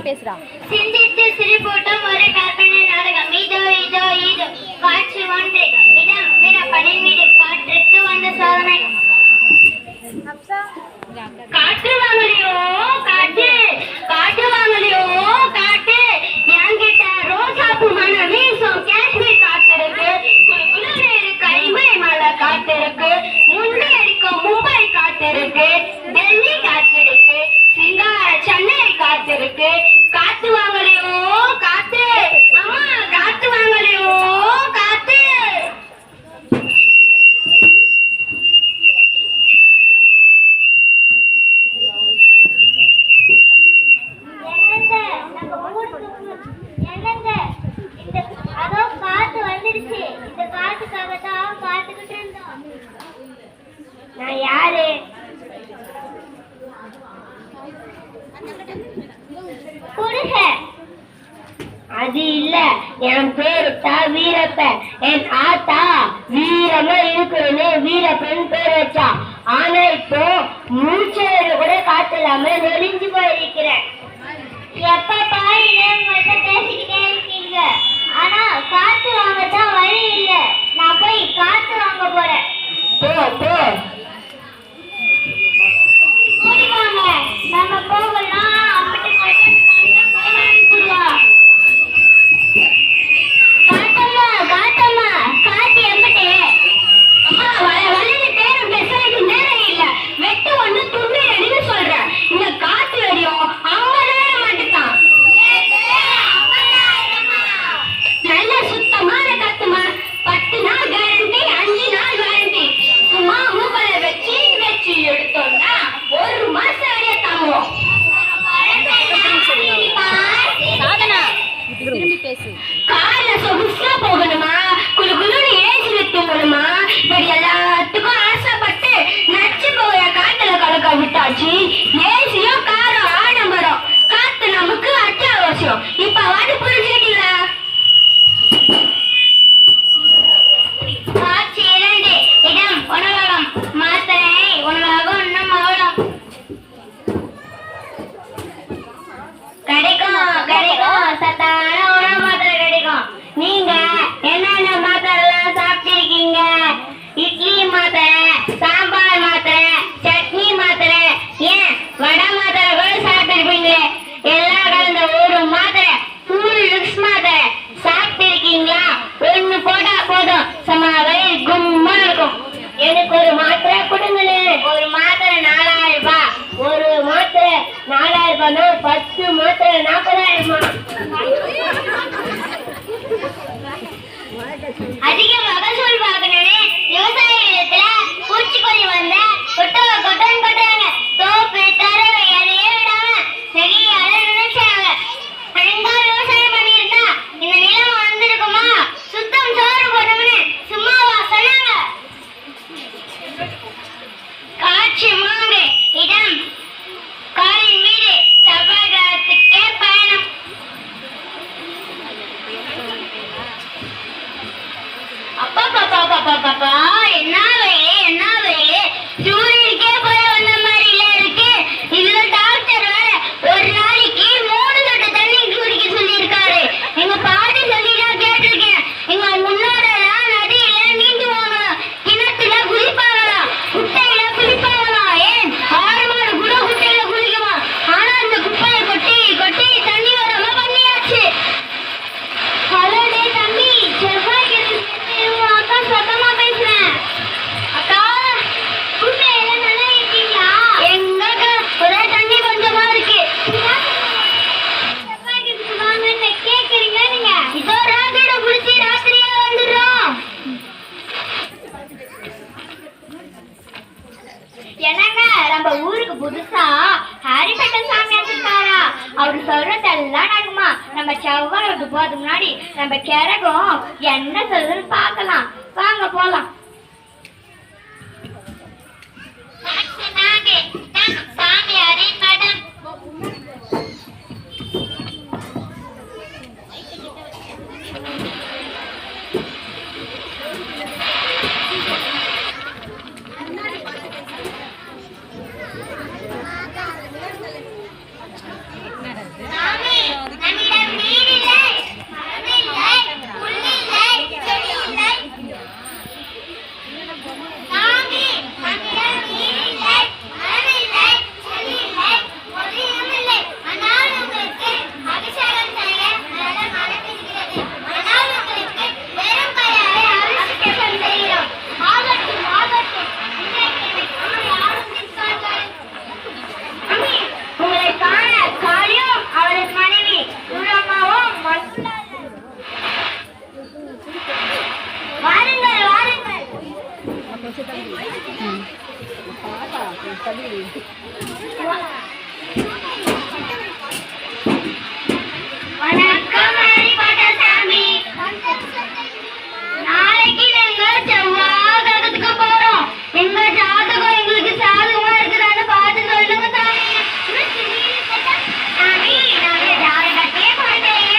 பேசுறா. சிந்தித்து சிரிப்பூட்டும் ஒரு கற்பனை நாடகம். இதோ இதோ இதோ காட்சி ஒன்று. இடம் வீரப்பனின் வீடு. காற்றுக்கு வந்த சோதனை. காற்று வாங்கலையோ காற்று, காற்று வாங்கலையோ காற்று, என்கிட்ட ரோசாப்பு மனம் வீசும் காஷ்மீர் காத்து இருக்கு. குளிர் கைமை மலை காத்து இருக்கு. முன்னே அடிக்கும் மும்பை காத்து இருக்கு. டெல்லி காத்து இருக்கு. சிங்கார சென்னை காத்து இருக்கு. காத்து வாங்கலையோ காத்து, அம்மா காத்து வாங்கலையோ காத்து. அதோ காத்து வந்துருச்சு. இந்த காத்துக்காக தான் காத்துக்கிட்டு இருந்தோம். நான் யாரு? கொடுக. அது இல்ல, என் பேரு வீரப்ப. என் ஆத்தா வீரமா இருக்குன்னு வீரப்பன் பேர் வச்சா. ஆனா இப்போ மூச்சேடு கூட காத்து இல்லாம நெளிஞ்சு போயிருக்கிறேன். எப்ப பாரு பேசிக்கிட்டே இருக்கீங்க. ஆனா காத்து வாங்கத்தான் வழி இல்ல. நான் போய் காத்து வாங்க போறேன். போ போ போடுவாங்க. நம்ம போகலாம். அம்பிட்டு போடுவா. காத்தம்மா காத்தம்மா காத்து எம்பிட்டு. அம்மா வளைஞ்சு பேரும் பேசுறதுக்கு நேரம் இல்ல. வெட்டு ஒண்ணு துண்டு எடுன்னு சொல்றேன். இந்த காத்து வரையும் 50,000 மட்டும்தான். நல்ல சுத்தமான காத்துமா. 10 நாள் கேரண்டி, 5 நாள் வாரண்டி. சும்மா மூக்கல வச்சு வச்சு எடுத்தோம்னா 1 மாசம் வரைய தாங்குவோம். திரும்பி பேசு. கார்ல சொகுசா போகணுமா, குளு குளுன்னு ஏசில தூங்கணுமா, இப்படி எல்லாத்துக்கும் ஆசைப்பட்டு நச்சு போய காட்டுல கலக்க விட்டாச்சு. ஏசியும் காரும் ஆடம்பரம். காத்து நமக்கு அத்தியாவசியம். இப்ப வாடி புரிஞ்சுக்கிட்டீங்களா? காட்சி 2. இடம் உணவகம். மாத்திரை உணவகம் இன்னும் அவலம். கிடைக்கும் கிடைக்கும். சத்தான உணவு மாத்திரை கிடைக்கும். நீங்க என்னென்ன மாத்திரை எல்லாம் சாப்பிட்டிருக்கீங்க? இட்லி மாத்திரை, சாம்பார் மாத்திரை, சட்னி மாத்திரை, ஏன் வடை மாத்திரை கூட சாப்பிட்டிருப்பீங்களே. எல்லாம் கலந்த ஒரு மாத்திரை, ஃபுல் மிக்ஸ் மாத்திரை சாப்பிட்டிருக்கீங்களா? ஒண்ணு போட்டா போதும், சமாவே கும்மா இருக்கும். எனக்கு ஒரு மாத்திரை கொடுங்களேன். ஒரு மாத்திரை 4000 ரூபாய். ஒரு மாத்திரை 4000 ரூபாய்னா 10 மாத்திரை 40,000. அதிக மகசூல் பார்க்கணும்னு விவசாய நிலத்துல பூச்சிக்கொல்லி வந்த கொட்டன்னு கொட்டுறாங்க. தோப்பு தரவை எதையே விடாம சரியாக நினைச்சாங்க. அழகா விவசாயம் பண்ணியிருந்தா இந்த நிலம் வந்திருக்குமா? சுத்தம் சோறு போடணும்னு சும்மாவா சொன்னாங்க? காட்சி 3. இடம் காரின் வீடு. செவ்வாய்க்கிரகத்துக்கே பயணம். அப்பா என்ன வயலே என்ன வயலே. சூரியனுக்கே போய் வந்த மாதிரி இல்ல இருக்கு. இதுல டாக்டர் வேற ஒரு நாளைக்கு 3 சொட்டு தண்ணி குடிக்க சொல்லியிருக்காரு. எங்க பாட்டி சொல்லிதான் கேட்டிருக்கேன். எங்க முன்னோரெல்லாம் நதியில நீந்து போகலாம், கிணத்துல குளிப்பாங்களாம், குட்டையில குளிப்பாங்களாம். ஏன் 6 மாடு கூட குட்டையில குளிக்குமா? ஆனா அந்த குப்பையை கொட்டி கொட்டி தண்ணி வராம பண்ணியாச்சு. ஹலோ டே தம்பி, செவ்வாய் அக்கா சத்தமா பேசுறேன். அக்கா குட்டையில நல்லா இருக்கீங்களா? எங்கக்கா ஒரே தண்ணி கொஞ்சமா இருக்கு. செவ்வாய்க்கு வாங்கன்னு கேக்குறீங்க நீங்க. இதோ ராத்திரியில குளிச்சு ராத்திரியா வந்துடுறோம். என்னங்க நம்ம ஊருக்கு புதுசா ஹரிபட்டன் சாமி வந்துட்டாரா? அவரு சொல்றதெல்லாம் நடக்குமா? நம்ம செவ்வாய்க்கு போறது முன்னாடி நம்ம கிரகம் என்ன சொல்றதுன்னு பார்க்கலாம். வாங்க போலாம். சாமியாரின் மடம். சாமி வணக்கம் ஹரிபட்டசாமி. நாளைக்கு நாங்க செவ்வாய் கிரகத்துக்கு போறோம். எங்க ஜாதகம் எங்களுக்கு சாதகமா இருக்குதான்னு பார்த்து சொல்லுங்க சாமி. சாமி, நாங்க ஜாதகத்தையே பார்த்தேன்.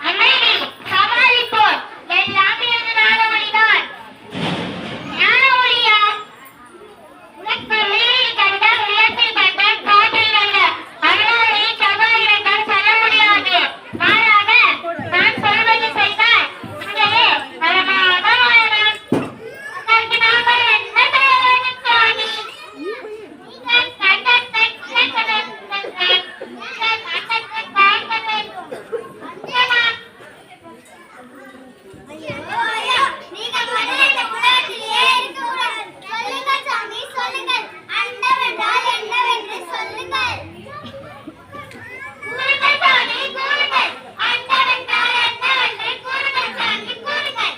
அமைதி, சமாளிப்போம். எல்லாமே அந்த ஞானமொழிதான். ஞானமொழியா? உனக்கு வெளியில் கண்ட, உள்ளத்தில் கண்ட, காற்றில் கண்ட அருளாளை சபாயிரத்தால் சொல்ல முடியாது. மாறாக நான் சொல்வது செய்தால் உங்களே வரமாக வாழலாம். அதற்கு நாங்கள் என்ன செய்ய வேண்டும் சுவாமி? நீங்கள் கண்டத்தை உணர்த்த வேண்டும். நீங்கள் கண்டத்தை பார்க்க வேண்டும். அஞ்சனா, நீங்கள் முதல்ல இந்த உலகத்திலேயே இருக்கக்கூடாது. சொல்லுங்கள் சாமி, சொல்லுங்கள். அண்டம் என்றால் என்னவென்று சொல்லுங்கள். கூறுங்கள் சாமி, கூறுங்கள். அண்டம் என்றால் என்னவென்று கூறுங்கள் சாமி, கூறுங்கள்.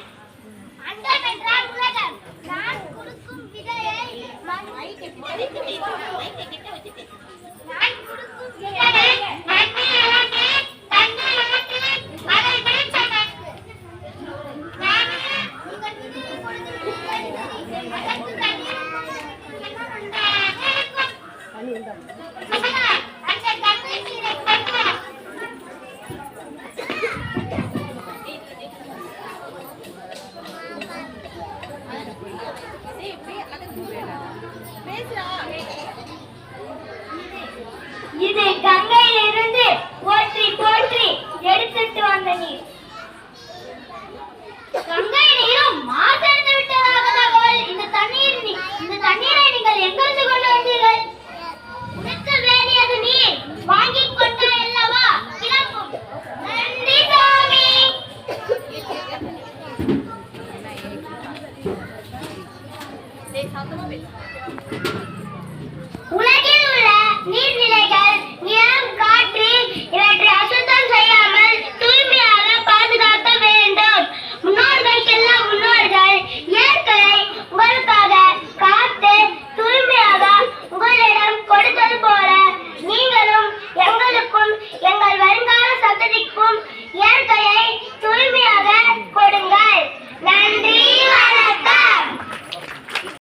அண்டம் என்றால் உலகம். நான் கொடுக்கும் விதையை நான் கொடுக்கும் விதையை மண்ணில் ஊற்றி, தண்ணீர் ஊற்றி, அதை விளைச்சல் சாமி, நீங்கள் விதையை கொடுக்கிறீர்கள். அதற்கு தண்ணீர் நன்றாக இருக்கும். சுபா, அந்த தண்ணீர் நீரை கொண்டு இது கங்கையிலிருந்து போற்றி போற்றி எடுத்துட்டு வந்த நீர். கங்கை நீரும் மாசடைந்து விட்டதாக தகவல். இந்த தண்ணீரை நீங்கள் எங்கிருந்து கொண்டு வந்தீர்கள்? உனக்கு வேண்டியது நீர் வாங்கிக் கொண்டாய் அல்லவா? கிளம்பும். நன்றி சாமி. 내 작은 배.